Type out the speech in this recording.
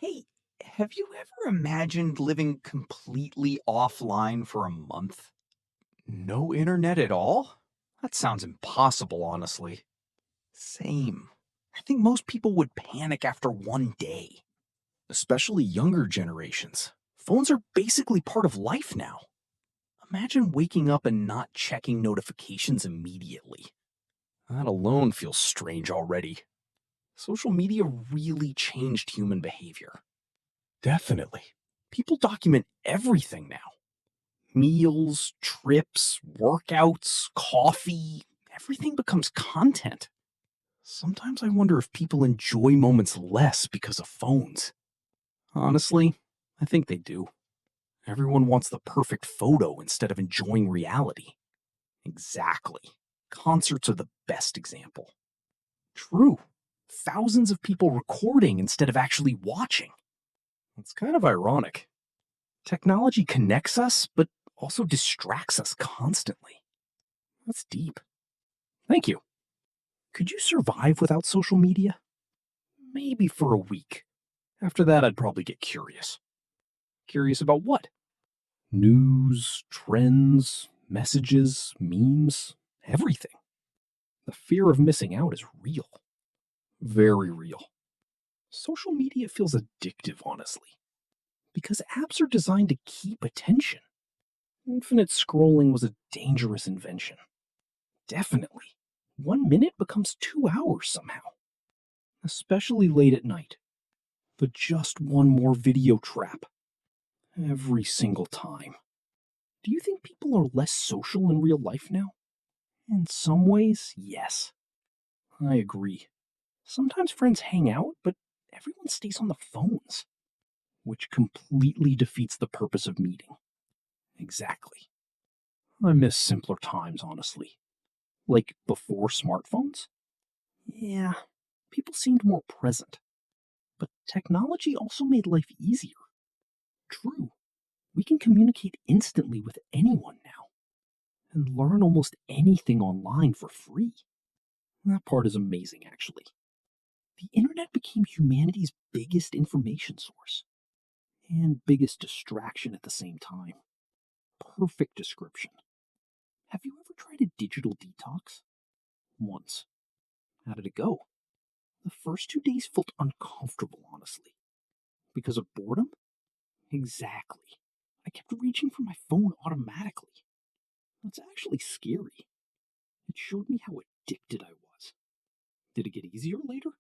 Hey, have you ever imagined living completely offline for a month? No internet at all? That sounds impossible, honestly. Same. I think most people would panic after one day, especially younger generations. Phones are basically part of life now. Imagine waking up and not checking notifications immediately. That alone feels strange already. Social media really changed human behavior. Definitely. People document everything now: meals, trips, workouts, coffee. Everything becomes content. Sometimes I wonder if people enjoy moments less because of phones. Honestly, I think they do. Everyone wants the perfect photo instead of enjoying reality. Exactly. Concerts are the best example. True. Thousands of people recording instead of actually watching. It's kind of ironic. Technology connects us, but also distracts us constantly. That's deep. Thank you. Could you survive without social media? Maybe for a week. After that, I'd probably get curious. Curious about what? News, trends, messages, memes, everything. The fear of missing out is real. Very real. Social media feels addictive, honestly, because apps are designed to keep attention. Infinite scrolling was a dangerous invention. Definitely. 1 minute becomes 2 hours somehow, especially late at night. The just one more video trap. Every single time. Do you think people are less social in real life now? In some ways, yes. I agree. Sometimes friends hang out, but everyone stays on the phones, which completely defeats the purpose of meeting. Exactly. I miss simpler times, honestly. Like before smartphones? Yeah, people seemed more present. But technology also made life easier. True, we can communicate instantly with anyone now and learn almost anything online for free. That part is amazing, actually. The internet became humanity's biggest information source and biggest distraction at the same time. Perfect description. Have you ever tried a digital detox? Once. How did it go? The first 2 days felt uncomfortable, honestly. Because of boredom? Exactly. I kept reaching for my phone automatically. That's actually scary. It showed me how addicted I was. Did it get easier later?